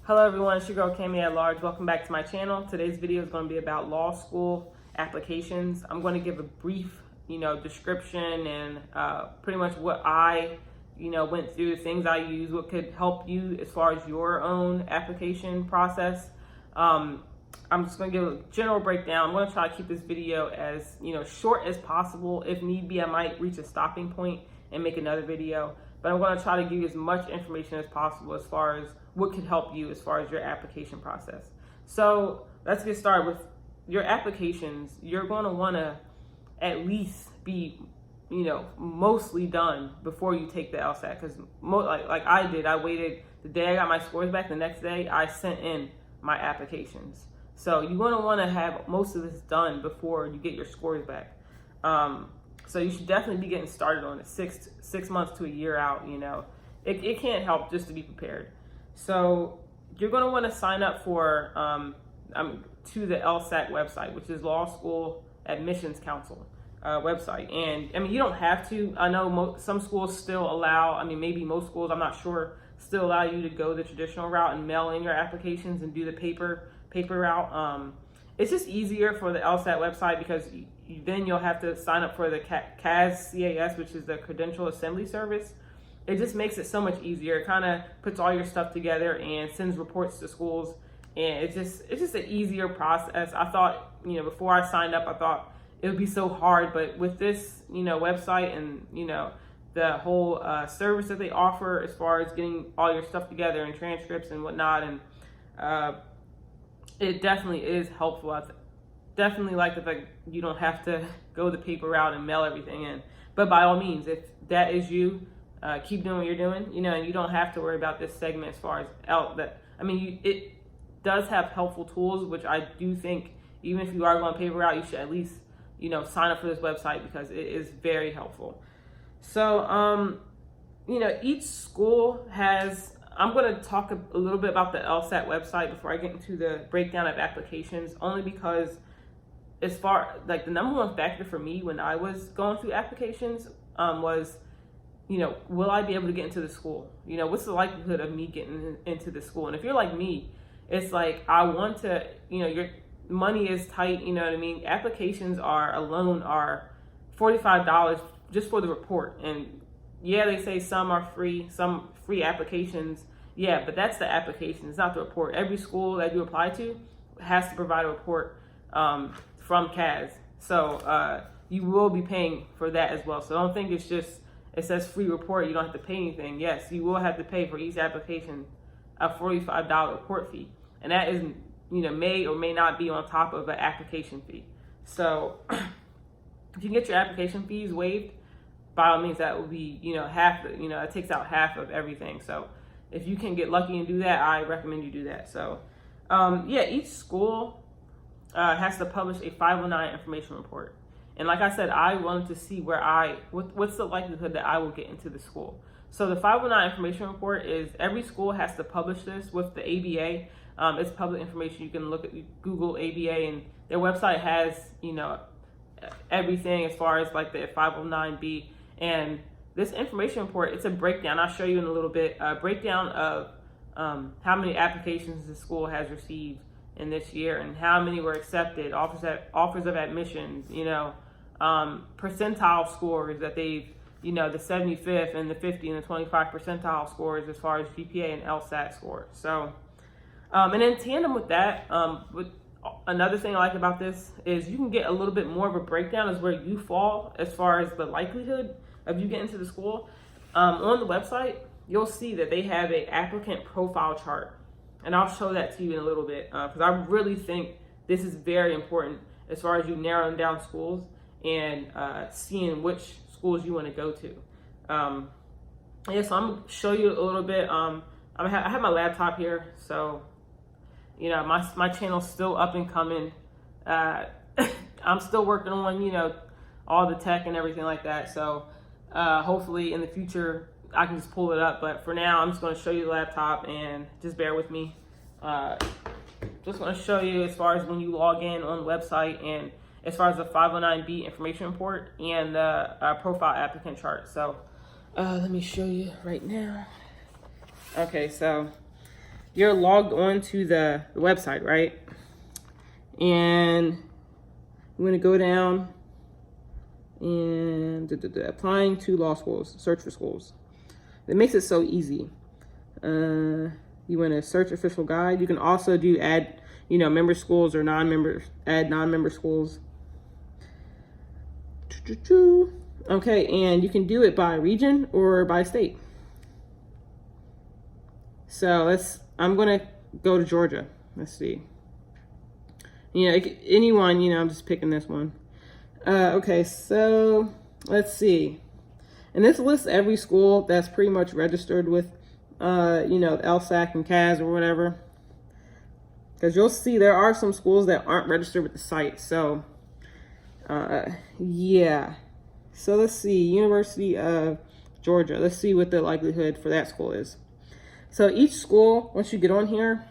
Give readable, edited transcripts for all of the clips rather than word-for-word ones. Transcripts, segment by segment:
Hello everyone, it's your girl Cami at Large. Welcome back to my channel. Today's video is going to be about law school applications. I'm going to give a brief, description and pretty much what I, went through, things I use, what could help you as far as your own application process. I'm just going to give a general breakdown. I'm going to try to keep this video as, short as possible. If need be, I might reach a stopping point and make another video. But I'm going to try to give you as much information as possible as far as what could help you as far as your application process. So let's get started with your applications. You're going to want to at least be, mostly done before you take the LSAT. Because like I did, I waited the day I got my scores back. The next day, I sent in my applications. So you're going to want to have most of this done before you get your scores back. So you should definitely be getting started on it 6 months to a year out. It can't help just to be prepared. So you're going to want to sign up for to the LSAC website, which is Law School Admissions Council website. And you don't have to. I know some schools still allow. Maybe most schools, I'm not sure, still allow you to go the traditional route and mail in your applications and do the paper route. It's just easier for the LSAT website because then you'll have to sign up for the CAS, which is the Credential Assembly Service. It just makes it so much easier. It kind of puts all your stuff together and sends reports to schools. And it's just an easier process. I thought, before I signed up, I thought it would be so hard. But with this, website and, the whole service that they offer as far as getting all your stuff together and transcripts and whatnot, and it definitely is helpful. I definitely like the fact you don't have to go the paper route and mail everything in. But by all means, if that is you, keep doing what you're doing, and you don't have to worry about this segment as far as it does have helpful tools, which I do think even if you are going paper route, you should at least, sign up for this website because it is very helpful. So, each school has, I'm going to talk a little bit about the LSAT website before I get into the breakdown of applications, only because as far, the number one factor for me when I was going through applications was, will I be able to get into the school? What's the likelihood of me getting into the school? And if you're like me, it's like, I want to, your money is tight, Applications alone are $45 just for the report. And yeah, they say some are free, some free applications. Yeah, but that's the application. It's not the report. Every school that you apply to has to provide a report from CAS. So you will be paying for that as well. So don't think it's just, it says free report, you don't have to pay anything. Yes, you will have to pay for each application a $45 report fee. And that is, may or may not be on top of an application fee. So if you get your application fees waived, by all means, that will be, half, it takes out half of everything. So if you can get lucky and do that, I recommend you do that. So each school has to publish a 509 information report. And like I said, I wanted to see what's the likelihood that I will get into the school. So the 509 information report is every school has to publish this with the ABA. It's public information. You can look at Google ABA, and their website has, everything as far as like the 509B. And this information report, it's a breakdown. I'll show you in a little bit, a breakdown of how many applications the school has received in this year and how many were accepted, offers of admissions, percentile scores that they've, the 75th and the 50 and the 25 percentile scores as far as GPA and LSAT scores. So, and in tandem with that, with another thing I like about this is you can get a little bit more of a breakdown as where you fall as far as the likelihood of you getting into the school. On the website, you'll see that they have an applicant profile chart. And I'll show that to you in a little bit because I really think this is very important as far as you narrowing down schools and seeing which schools you want to go to. So I'm going to show you a little bit. I have my laptop here, so my channel's still up and coming. I'm still working on all the tech and everything like that. So hopefully in the future I can just pull it up, but for now I'm just going to show you the laptop and just bear with me. Just going to show you as far as when you log in on the website and as far as the 509B information report and the profile applicant chart. So let me show you right now. Okay, so you're logged on to the website, right? And I'm going to go down and applying to law schools, search for schools. It makes it so easy. You want to search official guide. You can also do add, member schools or non-members, add non-member schools. Okay, and you can do it by region or by state. So I'm going to go to Georgia. Let's see. Anyone, I'm just picking this one. Okay, so let's see. And this lists every school that's pretty much registered with, LSAC and CAS or whatever. Because you'll see there are some schools that aren't registered with the site. So, yeah. So let's see, University of Georgia. Let's see what the likelihood for that school is. So each school, once you get on here,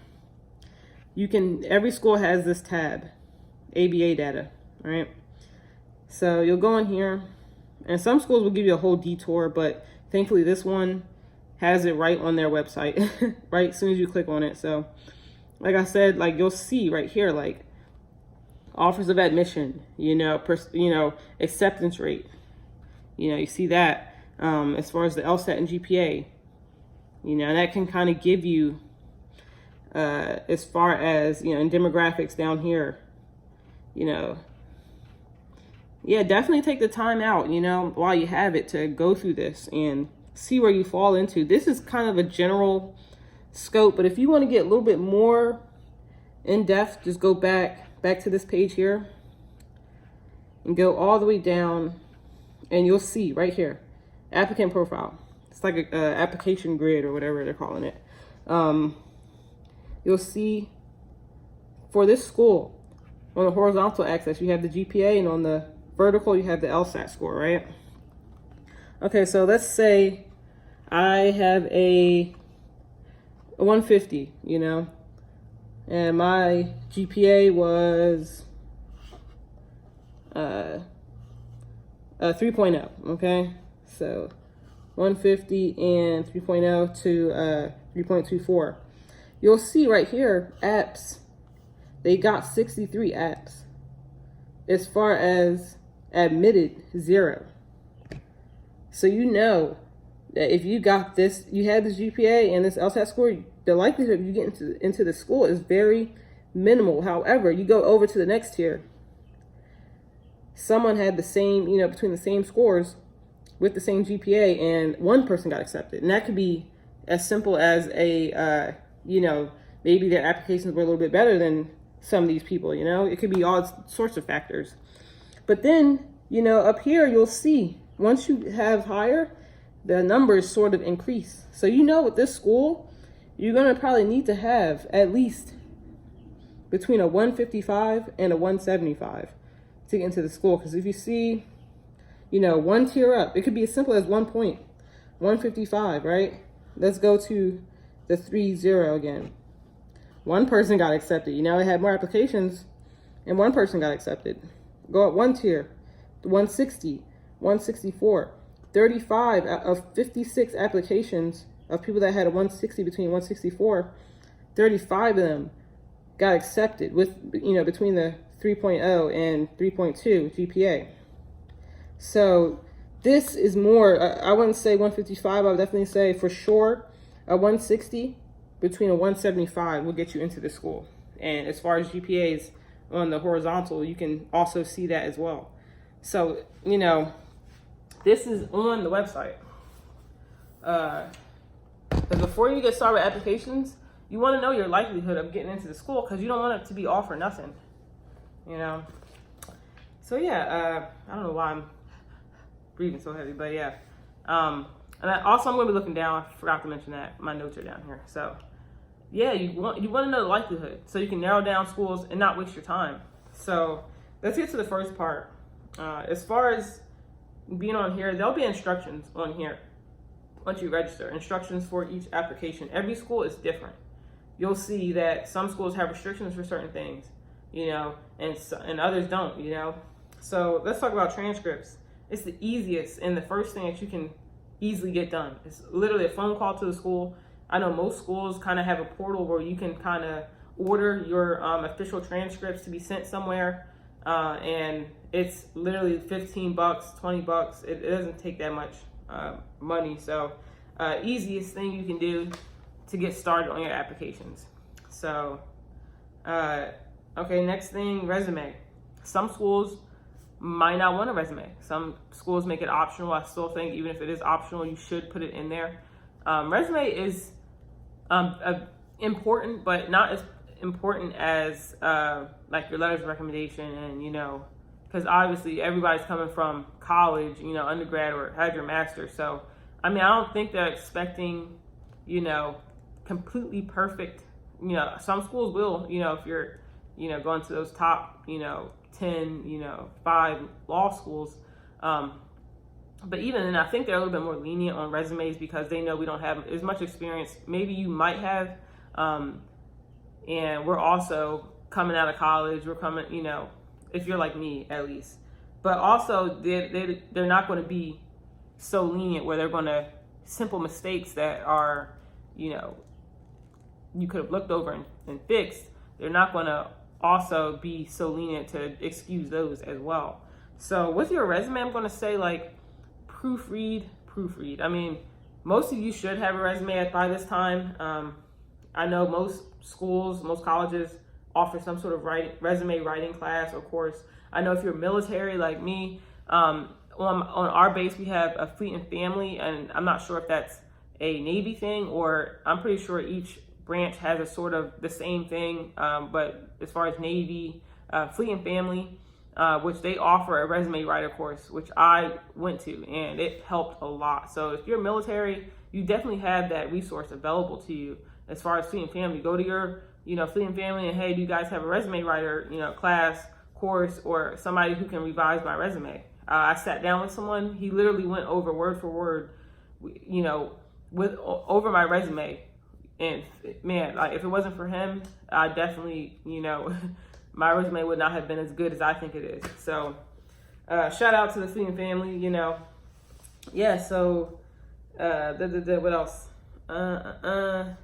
every school has this tab, ABA data, right? So you'll go in here, and some schools will give you a whole detour, but thankfully this one has it right on their website, right as soon as you click on it. So like I said, you'll see right here, offers of admission, acceptance rate. You see that as far as the LSAT and GPA, and that can kind of give you as far as, in demographics down here, yeah, definitely take the time out, while you have it to go through this and see where you fall into. This is kind of a general scope, but if you want to get a little bit more in depth, just go back to this page here and go all the way down, and you'll see right here, applicant profile. It's like a application grid or whatever they're calling it. You'll see for this school, on the horizontal axis, you have the GPA, and on the vertical, you have the LSAT score, right? Okay, so let's say I have a 150, and my GPA was 3.0, okay? So 150 and 3.0 to 3.24. You'll see right here, apps, they got 63 apps. As far as admitted, 0. So that if you got this, you had this GPA and this LSAT score, the likelihood of you getting into the school is very minimal. However, you go over to the next tier, someone had the same, between the same scores with the same GPA, and one person got accepted. And that could be as simple as maybe their applications were a little bit better than some of these people, it could be all sorts of factors. But then, up here, you'll see, once you have higher, the numbers sort of increase. So with this school, you're going to probably need to have at least between a 155 and a 175 to get into the school. Because if you see, one tier up, it could be as simple as 1 point, 155, right? Let's go to the 3.0 again. One person got accepted. It had more applications, and one person got accepted. Go up one tier, 160, 164, 35 of 56 applications of people that had a 160 between 164, 35 of them got accepted with, between the 3.0 and 3.2 GPA. So this is more, I wouldn't say 155, I would definitely say for sure a 160 between a 175 will get you into the school. And as far as GPAs on the horizontal, you can also see that as well. So, this is on the website. But before you get started with applications, you want to know your likelihood of getting into the school, because you don't want it to be all for nothing, So yeah, I don't know why I'm breathing so heavy, but yeah. And I'm going to be looking down. I forgot to mention that. My notes are down here. So yeah, you want to know the likelihood so you can narrow down schools and not waste your time. So let's get to the first part. As far as being on here, there'll be instructions on here once you register. Instructions for each application. Every school is different. You'll see that some schools have restrictions for certain things, and others don't, So let's talk about transcripts. It's the easiest and the first thing that you can easily get done. It's literally a phone call to the school. I know most schools kind of have a portal where you can kind of order your official transcripts to be sent somewhere, and it's literally $15, $20. It doesn't take that much money. So easiest thing you can do to get started on your applications. So okay, next thing, resume. Some schools might not want a resume. Some schools make it optional. I still think even if it is optional, you should put it in there. Resume is important, but not as important as like your letters of recommendation, and because obviously everybody's coming from college, undergrad, or had your master's. So I mean, I don't think they're expecting completely perfect. Some schools will, if you're going to those top 10 5 law schools, but even then, I think they're a little bit more lenient on resumes because they know we don't have as much experience. Maybe you might have, and we're also coming out of college. We're coming, if you're like me at least. But also, they're not going to be so lenient where they're going to simple mistakes that are, you could have looked over and fixed. They're not going to also be so lenient to excuse those as well. So with your resume, I'm going to say like proofread. I mean, most of you should have a resume by this time. I know most schools, most colleges offer some sort of resume writing class or course. I know if you're military like me, on our base we have a fleet and family, and I'm not sure if that's a Navy thing, or I'm pretty sure each branch has a sort of the same thing, but as far as Navy, fleet and family, which they offer a resume writer course, which I went to, and it helped a lot. So if you're military, you definitely have that resource available to you. As far as fleet and family, go to your fleet and family and, hey, do you guys have a resume writer class, course, or somebody who can revise my resume? I sat down with someone. He literally went over word for word, over my resume. And man, like if it wasn't for him, I definitely, my resume would not have been as good as I think it is. So shout out to the fleet and family, Yeah, so what else? And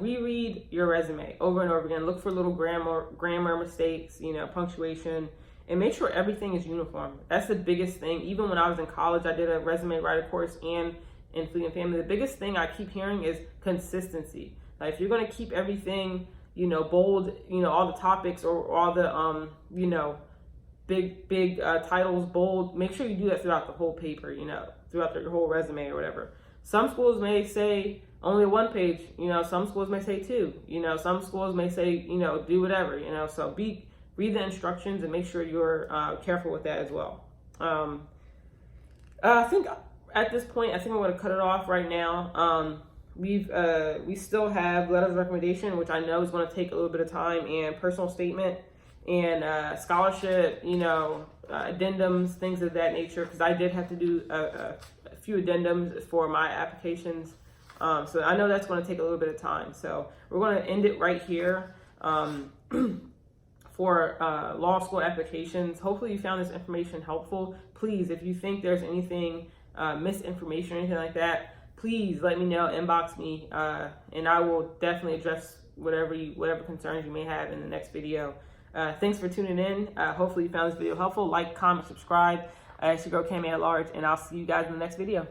reread your resume over and over again. Look for little grammar mistakes, punctuation, and make sure everything is uniform. That's the biggest thing. Even when I was in college, I did a resume writer course and in fleet and family. The biggest thing I keep hearing is consistency. Like if you're going to keep everything, bold, all the topics or all the, big titles bold, make sure you do that throughout the whole paper, throughout your whole resume or whatever. Some schools may say only one page, some schools may say 2, some schools may say, do whatever, so read the instructions and make sure you're careful with that as well. I think at this point, I'm going to cut it off right now. We still have letters of recommendation, which I know is going to take a little bit of time, and personal statement, and scholarship, addendums, things of that nature, because I did have to do a few addendums for my applications. So I know that's going to take a little bit of time. So we're going to end it right here for law school applications. Hopefully you found this information helpful. Please, if you think there's anything misinformation or anything like that, please let me know, inbox me, and I will definitely address whatever concerns you may have in the next video. Thanks for tuning in. Hopefully you found this video helpful. Like, comment, subscribe. It's your girl, Cami at Large, and I'll see you guys in the next video.